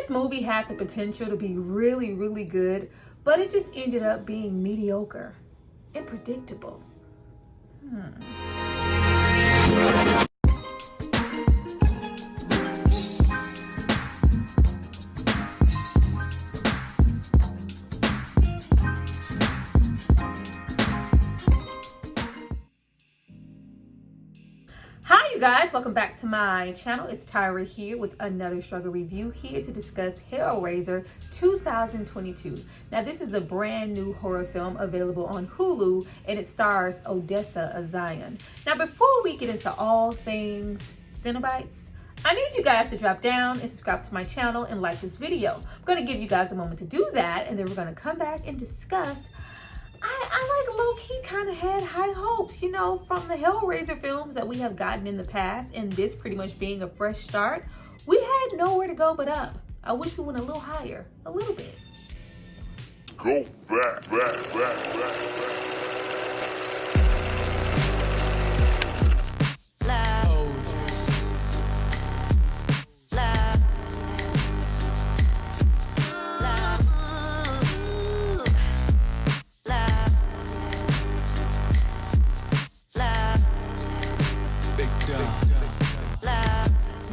This movie had the potential to be really, really good, but it just ended up being mediocre and predictable. Hi you guys, welcome back to my channel. It's Tyra here with another struggle review, here to discuss Hellraiser 2022. Now this is a brand new horror film available on Hulu, and it stars Odessa A'zion. Now before we get into all things Cenobites, I need you guys to drop down and subscribe to my channel and like this video. I'm going to give you guys a moment to do that, and then we're going to come back and discuss. I like low-key kind of had high hopes, you know, from the Hellraiser films that we have gotten in the past, and this pretty much being a fresh start. We had nowhere to go but up. I wish we went a little higher, a little bit. Go back.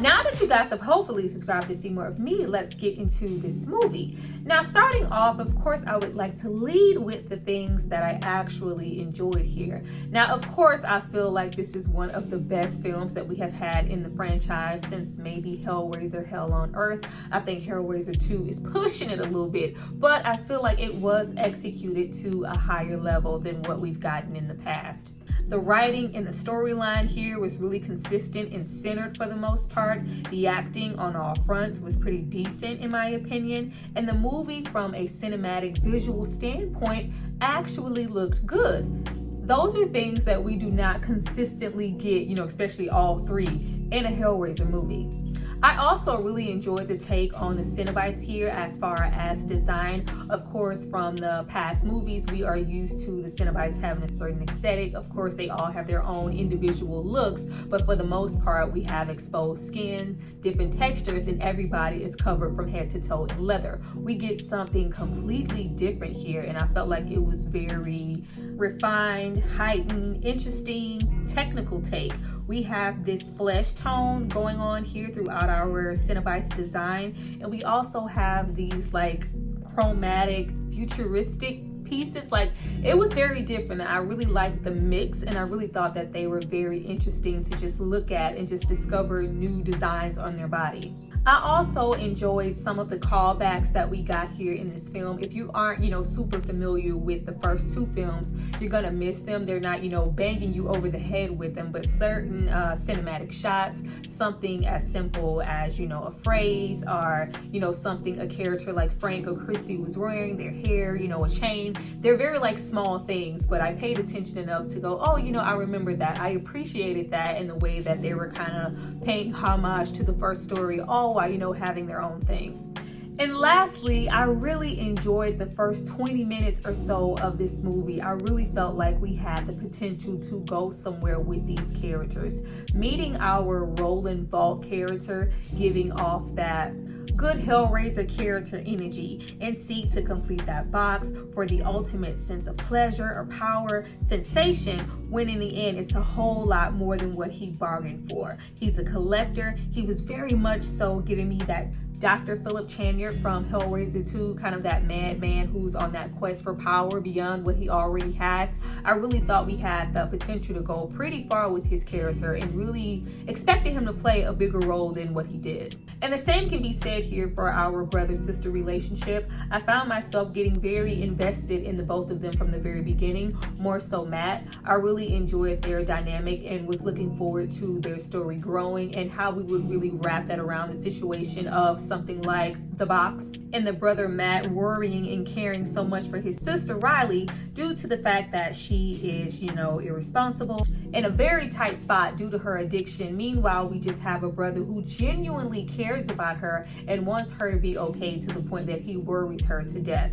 Now that you guys have hopefully subscribed to see more of me, let's get into this movie. Now starting off, of course, I would like to lead with the things that I actually enjoyed here. Now, of course, I feel like this is one of the best films that we have had in the franchise since maybe Hellraiser Hell on Earth. I think Hellraiser 2 is pushing it a little bit, but I feel like it was executed to a higher level than what we've gotten in the past. The writing and the storyline here was really consistent and centered for the most part. The acting on all fronts was pretty decent in my opinion, and the movie from a cinematic visual standpoint actually looked good. Those are things that we do not consistently get, you know, especially all three in a Hellraiser movie. I also really enjoyed the take on the Cenobites here as far as design. Of course, from the past movies, we are used to the Cenobites having a certain aesthetic. Of course, they all have their own individual looks, but for the most part, we have exposed skin, different textures, and everybody is covered from head to toe in leather. We get something completely different here, and I felt like it was very refined, heightened, interesting, technical take. We have this flesh tone going on here throughout our Cenobites design, and we also have these like chromatic, futuristic pieces. Like, it was very different. I really liked the mix, and I really thought that they were very interesting to just look at and just discover new designs on their body. I also enjoyed some of the callbacks that we got here in this film. If you aren't, you know, super familiar with the first two films, you're gonna miss them. They're not, you know, banging you over the head with them, but certain cinematic shots, something as simple as, you know, a phrase, or, you know, something a character like Frank or Christy was wearing, their hair, you know, a chain. They're very like small things, but I paid attention enough to go, oh, you know, I remember that. I appreciated that in the way that they were kind of paying homage to the first story, all while, you know, having their own thing. And lastly, I really enjoyed the first 20 minutes or so of this movie. I really felt like we had the potential to go somewhere with these characters. Meeting our Roland Vault character, giving off that good Hellraiser character energy, and seek to complete that box for the ultimate sense of pleasure or power, sensation, when in the end it's a whole lot more than what he bargained for. He's a collector. He was very much so giving me that Dr. Philip Chanyard from Hellraiser 2, kind of that madman who's on that quest for power beyond what he already has. I really thought we had the potential to go pretty far with his character, and really expected him to play a bigger role than what he did. And the same can be said here for our brother-sister relationship. I found myself getting very invested in the both of them from the very beginning, more so Matt. I really enjoyed their dynamic and was looking forward to their story growing and how we would really wrap that around the situation of something like the box, and the brother Matt worrying and caring so much for his sister Riley due to the fact that she is, you know, irresponsible, in a very tight spot due to her addiction. Meanwhile, we just have a brother who genuinely cares about her and wants her to be okay, to the point that he worries her to death.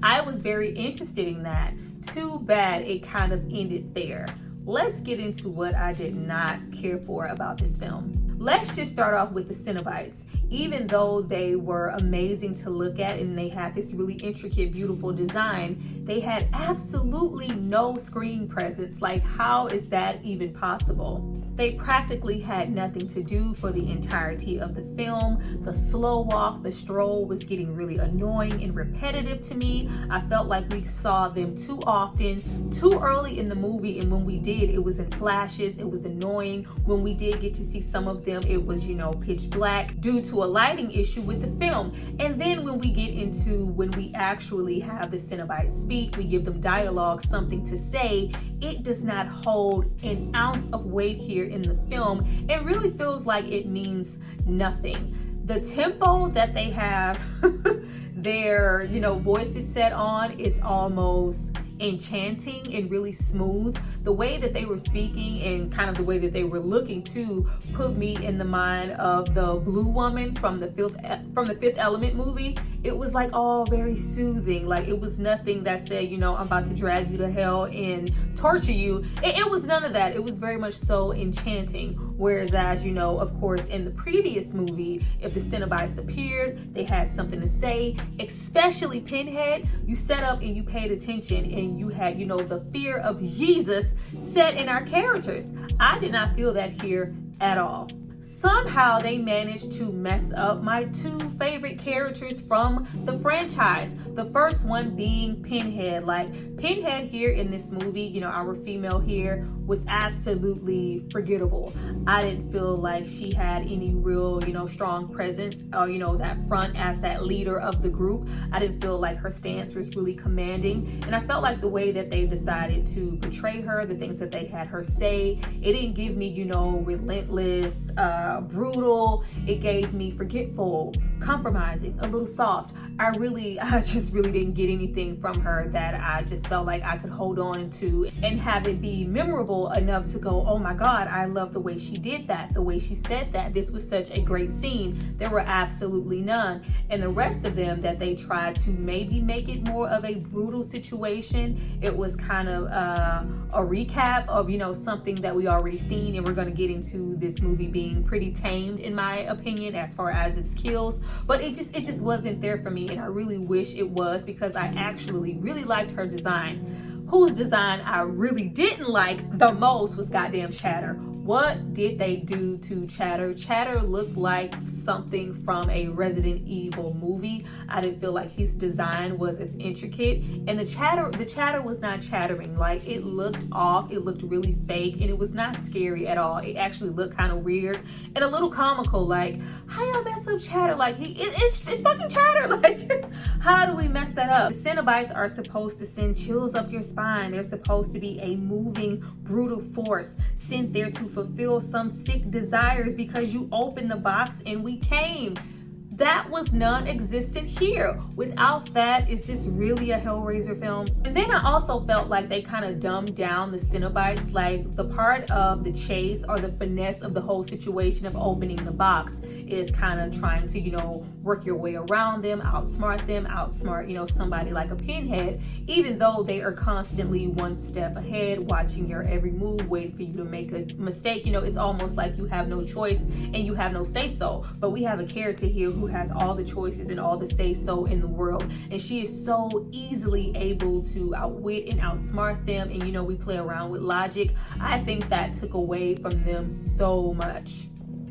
I was very interested in that. Too bad it kind of ended there. Let's get into what I did not care for about this film. Let's just start off with the Cenobites. Even though they were amazing to look at and they had this really intricate, beautiful design, they had absolutely no screen presence. Like, how is that even possible? They practically had nothing to do for the entirety of the film. The slow walk, the stroll was getting really annoying and repetitive to me. I felt like we saw them too often, too early in the movie, and when we did, it was in flashes. It was annoying. When we did get to see some of them, it was, pitch black due to a lighting issue with the film. And then when we get into when we actually have the Cenobites speak, we give them dialogue, something to say, it does not hold an ounce of weight here in the film. It really feels like it means nothing. The tempo that they have their voices set on is almost enchanting and really smooth. The way that they were speaking and kind of the way that they were looking too put me in the mind of the blue woman from the Fifth Element movie. It was like all very soothing. Like, it was nothing that said, I'm about to drag you to hell and torture you. It was none of that. It was very much so enchanting. Whereas, as of course, in the previous movie, if the Cenobites appeared, they had something to say, especially Pinhead. You set up and you paid attention and you had, the fear of Jesus set in our characters. I did not feel that here at all. Somehow they managed to mess up my two favorite characters from the franchise. The first one being Pinhead. Like, Pinhead here in this movie, our female here, was absolutely forgettable. I didn't feel like she had any real, strong presence or, that front as that leader of the group. I didn't feel like her stance was really commanding. And I felt like the way that they decided to portray her, the things that they had her say, it didn't give me, relentless, brutal. It gave me forgetful, compromising, a little soft. I just really didn't get anything from her that I just felt like I could hold on to and have it be memorable enough to go, oh my God, I love the way she did that, the way she said that. This was such a great scene. There were absolutely none. And the rest of them that they tried to maybe make it more of a brutal situation, it was kind of a recap of, something that we already seen, and we're going to get into this movie being pretty tamed, in my opinion, as far as its kills. But it just wasn't there for me, and I really wish it was, because I actually really liked her design. Whose design I really didn't like the most was goddamn Chatter. What did they do to Chatter? Chatter looked like something from a Resident Evil movie. I didn't feel like his design was as intricate. And the chatter was not chattering. Like, it looked off, it looked really fake, and it was not scary at all. It actually looked kind of weird and a little comical. Like, how y'all mess up Chatter? Like, it's fucking Chatter. Like, how do we mess that up? The Cenobites are supposed to send chills up your spine. They're supposed to be a moving, brutal force sent there to fulfill some sick desires because you opened the box and we came. That was non-existent here. Without that, is this really a Hellraiser film? And then I also felt like they kind of dumbed down the Cenobites. Like, the part of the chase or the finesse of the whole situation of opening the box is kind of trying to, work your way around them, outsmart, somebody like a Pinhead, even though they are constantly one step ahead, watching your every move, waiting for you to make a mistake. It's almost like you have no choice and you have no say-so. But we have a character here who has all the choices and all the say-so in the world, and she is so easily able to outwit and outsmart them, and we play around with logic. I think that took away from them so much.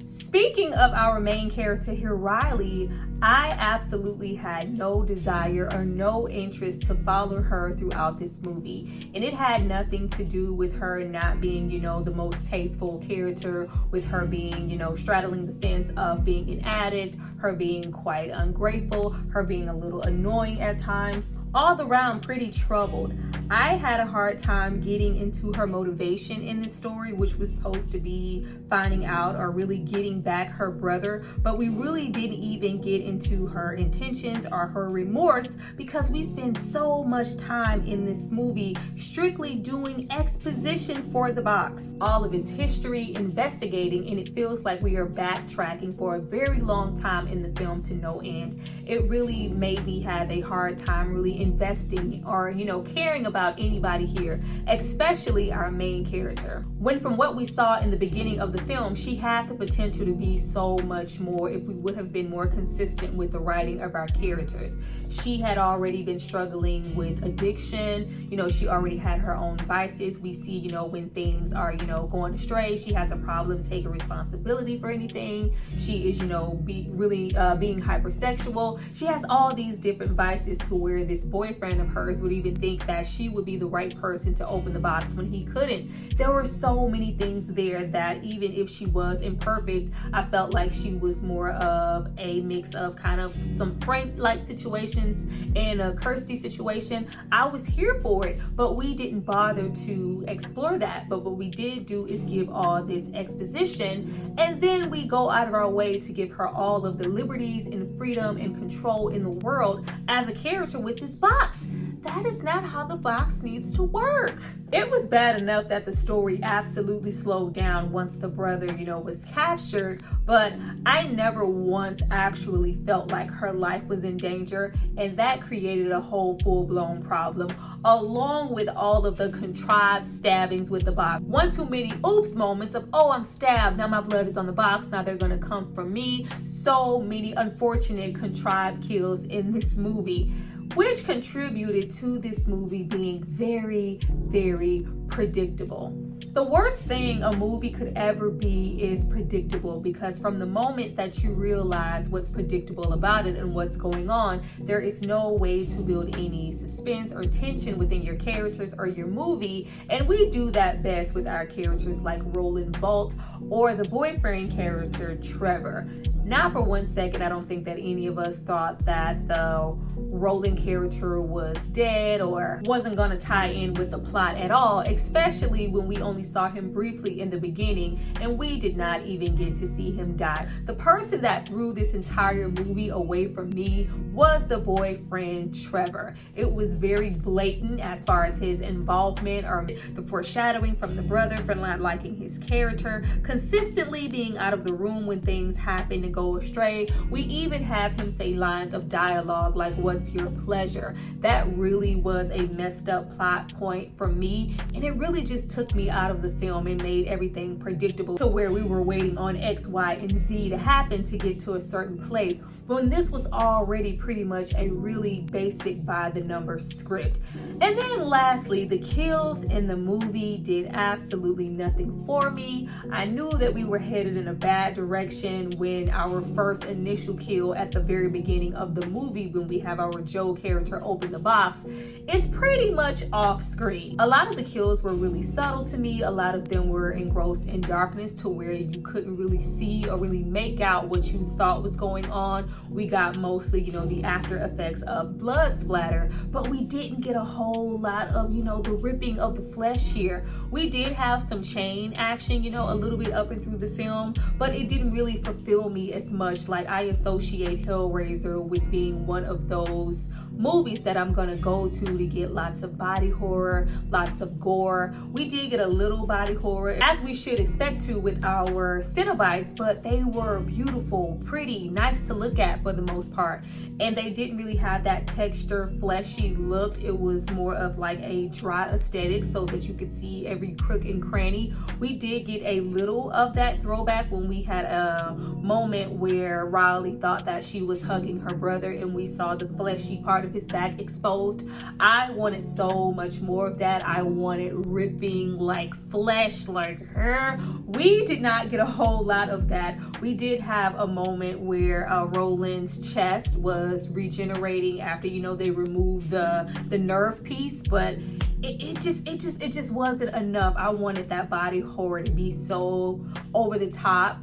Speaking of our main character here, Riley, I absolutely had no desire or no interest to follow her throughout this movie. And it had nothing to do with her not being, the most tasteful character, with her being, straddling the fence of being an addict, her being quite ungrateful, her being a little annoying at times, all around pretty troubled. I had a hard time getting into her motivation in this story, which was supposed to be finding out or really getting back her brother, but we really didn't even get into her intentions or her remorse, because we spend so much time in this movie strictly doing exposition for the box, all of its history, investigating, and it feels like we are backtracking for a very long time in the film to no end. It really made me have a hard time really investing or, caring about anybody here, especially our main character. When from what we saw in the beginning of the film, she had the potential to be so much more if we would have been more consistent with the writing of our characters. She had already been struggling with addiction. She already had her own vices. We see, when things are, going astray, she has a problem taking responsibility for anything. She is, being hypersexual. She has all these different vices to where this boyfriend of hers would even think that she would be the right person to open the box when he couldn't. There were so many things there that even if she was imperfect, I felt like she was more of a mix of kind of some Frank-like situations and a Kirsty situation. I was here for it, but we didn't bother to explore that. But what we did do is give all this exposition, and then we go out of our way to give her all of the liberties and freedom and control in the world as a character with this box. That is not how the box needs to work. It was bad enough that the story absolutely slowed down once the brother, was captured, but I never once actually felt like her life was in danger, and that created a whole full-blown problem, along with all of the contrived stabbings with the box. One too many oops moments of, oh, I'm stabbed, now my blood is on the box, now they're gonna come for me. So many unfortunate contrived kills in this movie, which contributed to this movie being very, very predictable. The worst thing a movie could ever be is predictable, because from the moment that you realize what's predictable about it and what's going on, there is no way to build any suspense or tension within your characters or your movie. And we do that best with our characters like Roland Vault or the boyfriend character Trevor. Not for one second, I don't think that any of us thought that the Roland character was dead or wasn't going to tie in with the plot at all, especially when we only saw him briefly in the beginning and we did not even get to see him die. The person that threw this entire movie away from me was the boyfriend Trevor. It was very blatant as far as his involvement or the foreshadowing from the brother for not liking his character, consistently being out of the room when things happen and go astray. We even have him say lines of dialogue like, "What's your pleasure?" That really was a messed up plot point for me, and it really just took me out of the film and made everything predictable to where we were waiting on X, Y, and Z to happen to get to a certain place, when this was already pretty much a really basic by the numbers script. And then lastly, the kills in the movie did absolutely nothing for me. I knew that we were headed in a bad direction when our first initial kill at the very beginning of the movie, when we have our Joe character open the box, is pretty much off screen. A lot of the kills were really subtle to me. A lot of them were engrossed in darkness to where you couldn't really see or really make out what you thought was going on. We got mostly, the after effects of blood splatter, but we didn't get a whole lot of, the ripping of the flesh here. We did have some chain action, a little bit up and through the film, but it didn't really fulfill me as much. Like, I associate Hellraiser with being one of those movies that I'm gonna go to get lots of body horror, lots of gore. We did get a little body horror, as we should expect to with our Cenobites, but they were beautiful, pretty, nice to look at for the most part. And they didn't really have that texture, fleshy look. It was more of like a dry aesthetic so that you could see every crook and cranny. We did get a little of that throwback when we had a moment where Riley thought that she was hugging her brother and we saw the fleshy part of his back exposed. I wanted so much more of that. I wanted ripping like flesh like her. We did not get a whole lot of that. We did have a moment where Roland's chest was regenerating after they removed the nerve piece, but it just wasn't enough. I wanted that body horror to be so over the top.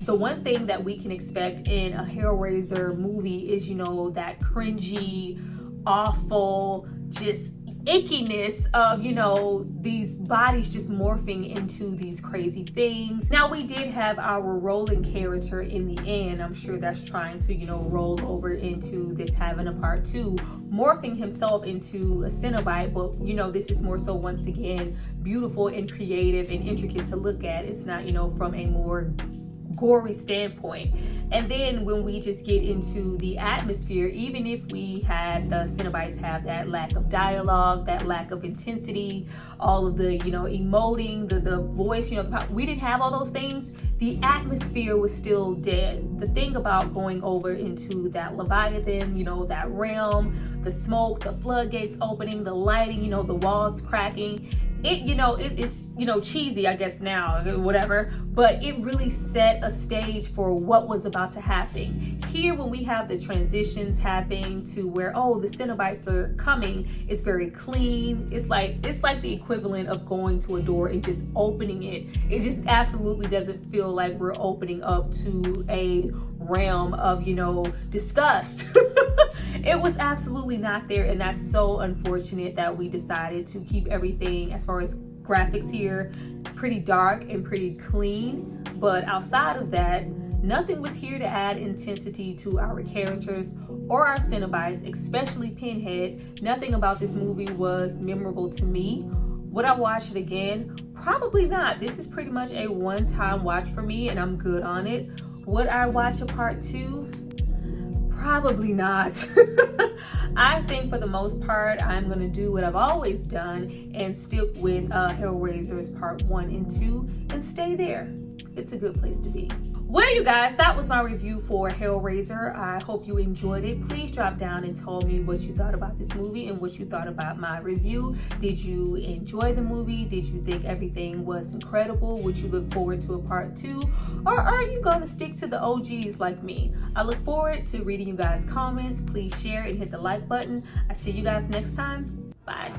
The one thing that we can expect in a Hellraiser movie is, that cringy, awful, just ickiness of, you know, these bodies just morphing into these crazy things. Now, we did have our rolling character in the end. I'm sure that's trying to, you know, roll over into this having a part 2, morphing himself into a Cenobite. But, you know, this is more so, once again, beautiful and creative and intricate to look at. It's not, you know, from a more gory standpoint. And then when we just get into the atmosphere, even if we had the Cenobites have that lack of dialogue, that lack of intensity, all of the, you know, emoting, the voice, you know, we didn't have all those things, the atmosphere was still dead. The thing about going over into that Leviathan, you know, that realm, the smoke, the floodgates opening, the lighting, you know, the walls cracking, it, you know, it's, you know, cheesy, I guess now, whatever, but it really set a stage for what was about to happen. Here, when we have the transitions happening to where, oh, the Cenobites are coming, it's very clean. It's like the equivalent of going to a door and just opening it. It just absolutely doesn't feel like we're opening up to a realm of, you know, disgust. It was absolutely not there, and that's so unfortunate that we decided to keep everything, as far as graphics here, pretty dark and pretty clean. But outside of that, nothing was here to add intensity to our characters or our Cenobites, especially Pinhead. Nothing about this movie was memorable to me. Would I watch it again? Probably not. This is pretty much a one-time watch for me, and I'm good on it. Would I watch a part 2? Probably not. I think for the most part, I'm going to do what I've always done and stick with Hellraiser's part 1 and 2 and stay there. It's a good place to be. Well, you guys, that was my review for Hellraiser. I hope you enjoyed it. Please drop down and tell me what you thought about this movie and what you thought about my review. Did you enjoy the movie? Did you think everything was incredible? Would you look forward to a part 2? Or are you going to stick to the OGs like me? I look forward to reading you guys' comments. Please share and hit the like button. I see you guys next time. Bye.